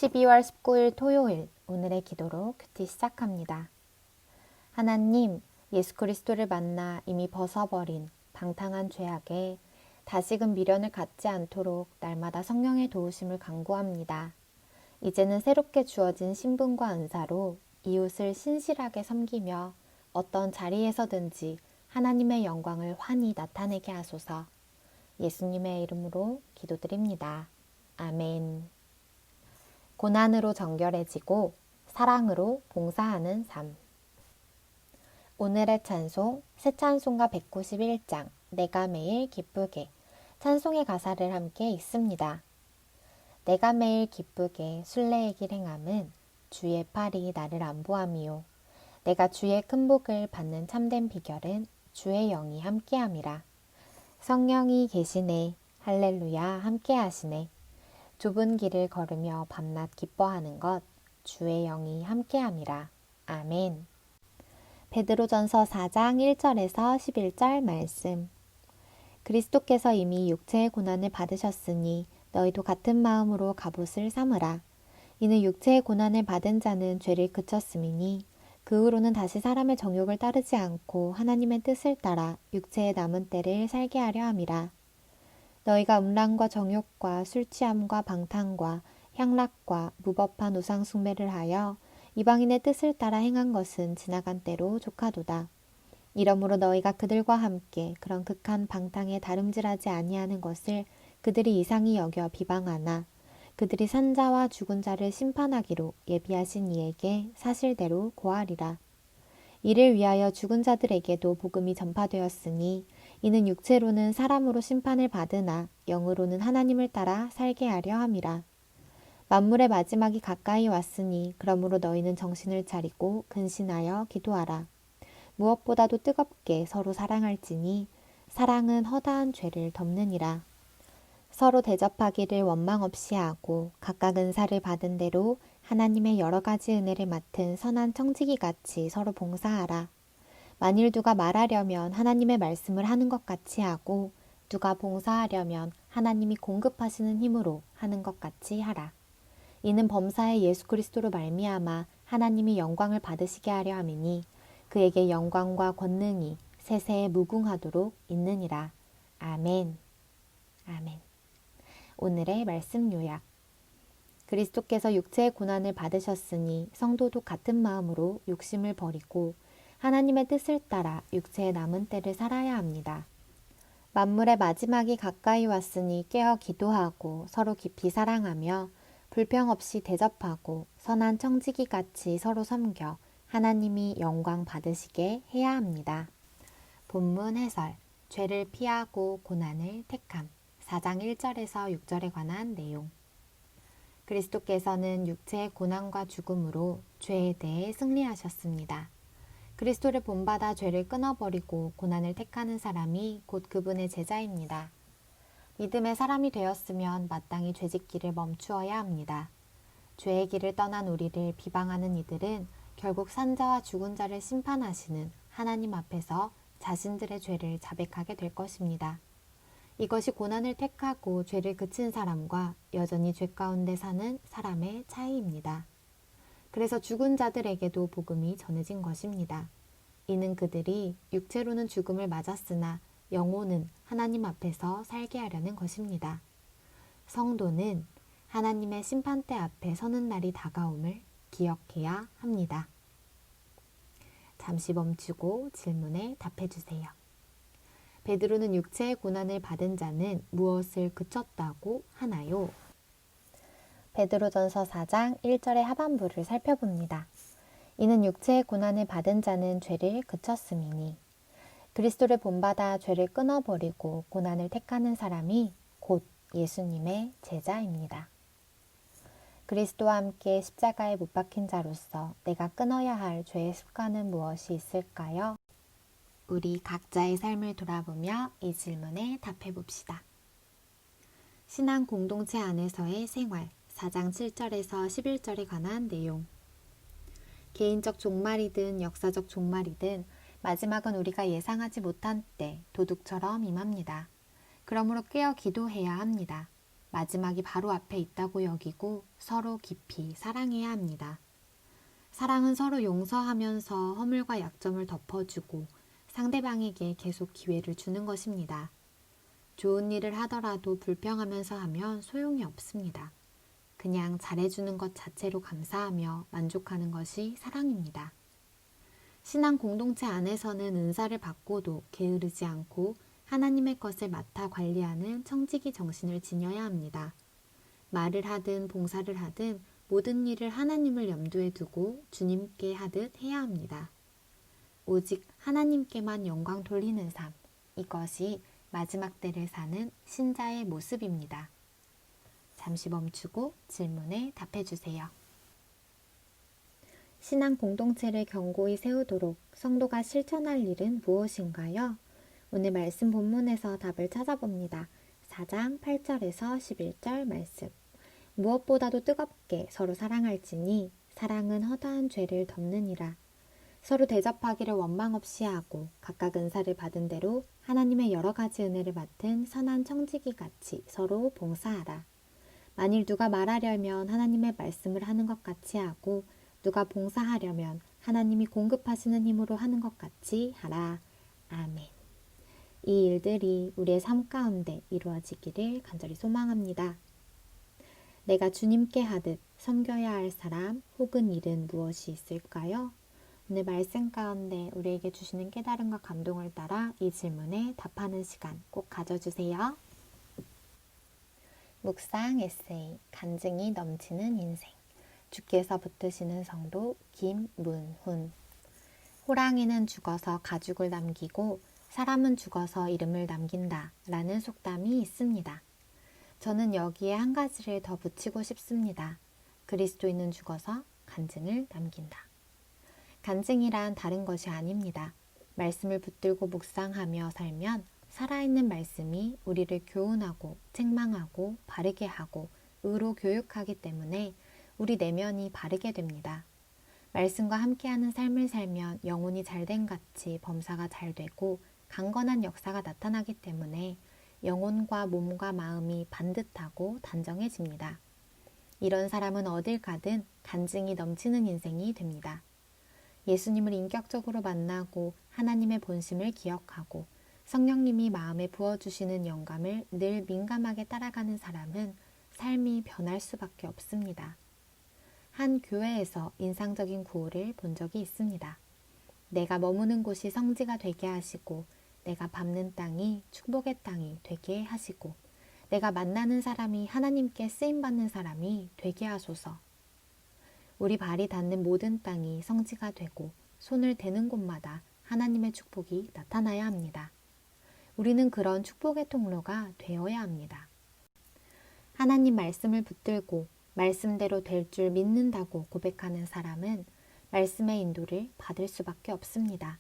12월 19일 토요일 오늘의 기도로 큐티 시작합니다. 하나님, 예수 그리스도를 만나 이미 벗어버린 방탕한 죄악에 다시금 미련을 갖지 않도록 날마다 성령의 도우심을 간구합니다. 이제는 새롭게 주어진 신분과 은사로 이웃을 신실하게 섬기며 어떤 자리에서든지 하나님의 영광을 환히 나타내게 하소서. 예수님의 이름으로 기도드립니다. 아멘. 고난으로 정결해지고 사랑으로 봉사하는 삶. 오늘의 찬송 새 찬송가 191장 내가 매일 기쁘게 찬송의 가사를 함께 읽습니다. 내가 매일 기쁘게 순례의 길 행함은 주의 팔이 나를 안보함이요 내가 주의 큰 복을 받는 참된 비결은 주의 영이 함께함이라. 성령이 계시네 할렐루야 함께하시네. 좁은 길을 걸으며 밤낮 기뻐하는 것 주의 영이 함께함이라. 아멘. 베드로전서 4장 1절에서 11절 말씀. 그리스도께서 이미 육체의 고난을 받으셨으니 너희도 같은 마음으로 갑옷을 삼으라. 이는 육체의 고난을 받은 자는 죄를 그쳤음이니 그 후로는 다시 사람의 정욕을 따르지 않고 하나님의 뜻을 따라 육체의 남은 때를 살게 하려 함이라. 너희가 음란과 정욕과 술취함과 방탕과 향락과 무법한 우상 숭배를 하여 이방인의 뜻을 따라 행한 것은 지나간 때로 족하도다. 이러므로 너희가 그들과 함께 그런 극한 방탕에 다름질하지 아니하는 것을 그들이 이상히 여겨 비방하나 그들이 산 자와 죽은 자를 심판하기로 예비하신 이에게 사실대로 고하리라. 이를 위하여 죽은 자들에게도 복음이 전파되었으니 이는 육체로는 사람으로 심판을 받으나 영으로는 하나님을 따라 살게 하려 함이라. 만물의 마지막이 가까이 왔으니 그러므로 너희는 정신을 차리고 근신하여 기도하라. 무엇보다도 뜨겁게 서로 사랑할지니 사랑은 허다한 죄를 덮느니라. 서로 대접하기를 원망 없이 하고 각각 은사를 받은 대로 하나님의 여러 가지 은혜를 맡은 선한 청지기 같이 서로 봉사하라. 만일 누가 말하려면 하나님의 말씀을 하는 것 같이 하고 누가 봉사하려면 하나님이 공급하시는 힘으로 하는 것 같이 하라. 이는 범사의 예수 그리스도로 말미암아 하나님이 영광을 받으시게 하려 함이니 그에게 영광과 권능이 세세에 무궁하도록 있느니라. 아멘. 아멘. 오늘의 말씀 요약. 그리스도께서 육체의 고난을 받으셨으니 성도도 같은 마음으로 욕심을 버리고 하나님의 뜻을 따라 육체의 남은 때를 살아야 합니다. 만물의 마지막이 가까이 왔으니 깨어 기도하고 서로 깊이 사랑하며 불평 없이 대접하고 선한 청지기 같이 서로 섬겨 하나님이 영광 받으시게 해야 합니다. 본문 해설. 죄를 피하고 고난을 택함. 4장 1절에서 6절에 관한 내용. 그리스도께서는 육체의 고난과 죽음으로 죄에 대해 승리하셨습니다. 그리스도를 본받아 죄를 끊어버리고 고난을 택하는 사람이 곧 그분의 제자입니다. 믿음의 사람이 되었으면 마땅히 죄짓기를 멈추어야 합니다. 죄의 길을 떠난 우리를 비방하는 이들은 결국 산 자와 죽은 자를 심판하시는 하나님 앞에서 자신들의 죄를 자백하게 될 것입니다. 이것이 고난을 택하고 죄를 그친 사람과 여전히 죄 가운데 사는 사람의 차이입니다. 그래서 죽은 자들에게도 복음이 전해진 것입니다. 이는 그들이 육체로는 죽음을 맞았으나 영혼은 하나님 앞에서 살게 하려는 것입니다. 성도는 하나님의 심판대 앞에 서는 날이 다가옴을 기억해야 합니다. 잠시 멈추고 질문에 답해주세요. 베드로는 육체의 고난을 받은 자는 무엇을 그쳤다고 하나요? 베드로전서 4장 1절의 하반부를 살펴봅니다. 이는 육체의 고난을 받은 자는 죄를 그쳤음이니 그리스도를 본받아 죄를 끊어버리고 고난을 택하는 사람이 곧 예수님의 제자입니다. 그리스도와 함께 십자가에 못 박힌 자로서 내가 끊어야 할 죄의 습관은 무엇이 있을까요? 우리 각자의 삶을 돌아보며 이 질문에 답해 봅시다. 신앙 공동체 안에서의 생활 4장 7절에서 11절에 관한 내용. 개인적 종말이든 역사적 종말이든 마지막은 우리가 예상하지 못한 때 도둑처럼 임합니다. 그러므로 깨어 기도해야 합니다. 마지막이 바로 앞에 있다고 여기고 서로 깊이 사랑해야 합니다. 사랑은 서로 용서하면서 허물과 약점을 덮어주고 상대방에게 계속 기회를 주는 것입니다. 좋은 일을 하더라도 불평하면서 하면 소용이 없습니다. 그냥 잘해주는 것 자체로 감사하며 만족하는 것이 사랑입니다. 신앙 공동체 안에서는 은사를 받고도 게으르지 않고 하나님의 것을 맡아 관리하는 청지기 정신을 지녀야 합니다. 말을 하든 봉사를 하든 모든 일을 하나님을 염두에 두고 주님께 하듯 해야 합니다. 오직 하나님께만 영광 돌리는 삶, 이것이 마지막 때를 사는 신자의 모습입니다. 잠시 멈추고 질문에 답해주세요. 신앙 공동체를 견고히 세우도록 성도가 실천할 일은 무엇인가요? 오늘 말씀 본문에서 답을 찾아봅니다. 4장 8절에서 11절 말씀. 무엇보다도 뜨겁게 서로 사랑할지니 사랑은 허다한 죄를 덮느니라. 서로 대접하기를 원망 없이 하고 각각 은사를 받은 대로 하나님의 여러 가지 은혜를 맡은 선한 청지기 같이 서로 봉사하라. 만일 누가 말하려면 하나님의 말씀을 하는 것 같이 하고 누가 봉사하려면 하나님이 공급하시는 힘으로 하는 것 같이 하라. 아멘. 이 일들이 우리의 삶 가운데 이루어지기를 간절히 소망합니다. 내가 주님께 하듯 섬겨야 할 사람 혹은 일은 무엇이 있을까요? 오늘 말씀 가운데 우리에게 주시는 깨달음과 감동을 따라 이 질문에 답하는 시간 꼭 가져주세요. 묵상 에세이 간증이 넘치는 인생. 주께서 붙드시는 성도 김문훈. 호랑이는 죽어서 가죽을 남기고 사람은 죽어서 이름을 남긴다 라는 속담이 있습니다. 저는 여기에 한 가지를 더 붙이고 싶습니다. 그리스도인은 죽어서 간증을 남긴다. 간증이란 다른 것이 아닙니다. 말씀을 붙들고 묵상하며 살면 살아있는 말씀이 우리를 교훈하고 책망하고 바르게 하고 의로 교육하기 때문에 우리 내면이 바르게 됩니다. 말씀과 함께하는 삶을 살면 영혼이 잘된 같이 범사가 잘 되고 강건한 역사가 나타나기 때문에 영혼과 몸과 마음이 반듯하고 단정해집니다. 이런 사람은 어딜 가든 간증이 넘치는 인생이 됩니다. 예수님을 인격적으로 만나고 하나님의 본심을 기억하고 성령님이 마음에 부어주시는 영감을 늘 민감하게 따라가는 사람은 삶이 변할 수밖에 없습니다. 한 교회에서 인상적인 구호를 본 적이 있습니다. 내가 머무는 곳이 성지가 되게 하시고 내가 밟는 땅이 축복의 땅이 되게 하시고 내가 만나는 사람이 하나님께 쓰임받는 사람이 되게 하소서. 우리 발이 닿는 모든 땅이 성지가 되고 손을 대는 곳마다 하나님의 축복이 나타나야 합니다. 우리는 그런 축복의 통로가 되어야 합니다. 하나님 말씀을 붙들고 말씀대로 될 줄 믿는다고 고백하는 사람은 말씀의 인도를 받을 수밖에 없습니다.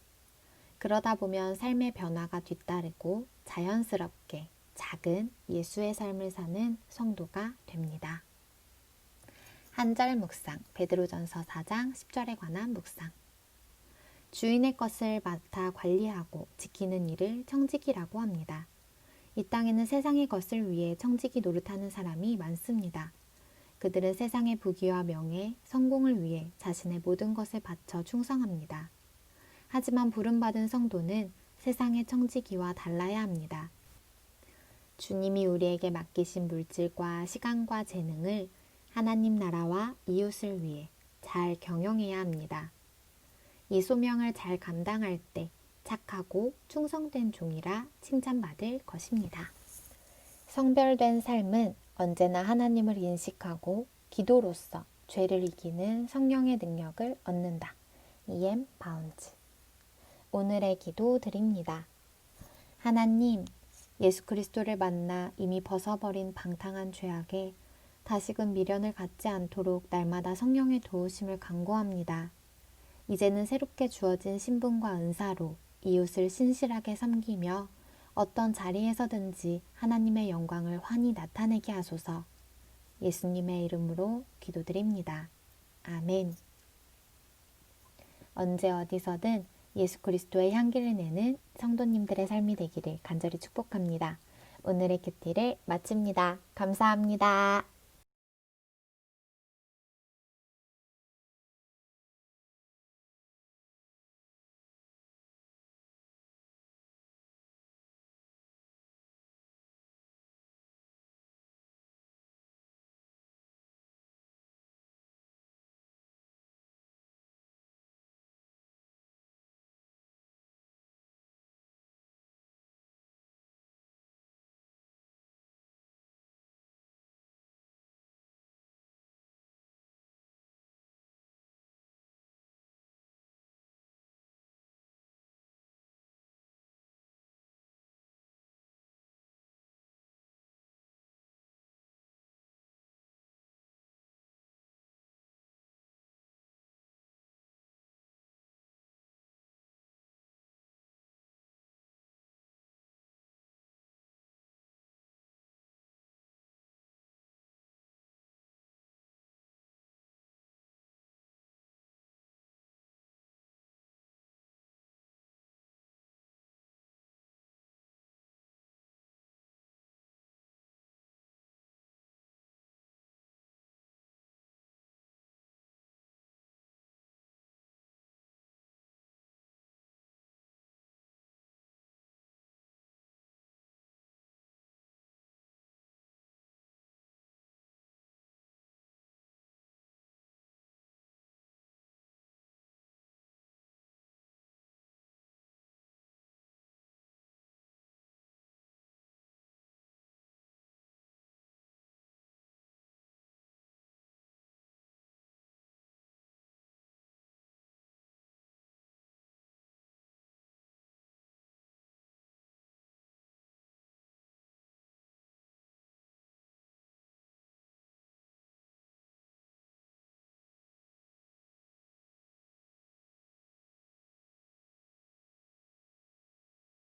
그러다 보면 삶의 변화가 뒤따르고 자연스럽게 작은 예수의 삶을 사는 성도가 됩니다. 한절 묵상, 베드로전서 4장 10절에 관한 묵상. 주인의 것을 맡아 관리하고 지키는 일을 청지기라고 합니다. 이 땅에는 세상의 것을 위해 청지기 노릇하는 사람이 많습니다. 그들은 세상의 부귀와 명예, 성공을 위해 자신의 모든 것을 바쳐 충성합니다. 하지만 부름받은 성도는 세상의 청지기와 달라야 합니다. 주님이 우리에게 맡기신 물질과 시간과 재능을 하나님 나라와 이웃을 위해 잘 경영해야 합니다. 이 소명을 잘 감당할 때 착하고 충성된 종이라 칭찬받을 것입니다. 성별된 삶은 언제나 하나님을 인식하고 기도로서 죄를 이기는 성령의 능력을 얻는다. E.M. 바운즈. 오늘의 기도 드립니다. 하나님, 예수 그리스도를 만나 이미 벗어버린 방탕한 죄악에 다시금 미련을 갖지 않도록 날마다 성령의 도우심을 간구합니다. 이제는 새롭게 주어진 신분과 은사로 이웃을 신실하게 섬기며 어떤 자리에서든지 하나님의 영광을 환히 나타내게 하소서. 예수님의 이름으로 기도드립니다. 아멘. 언제 어디서든 예수 그리스도의 향기를 내는 성도님들의 삶이 되기를 간절히 축복합니다. 오늘의 큐티를 마칩니다. 감사합니다.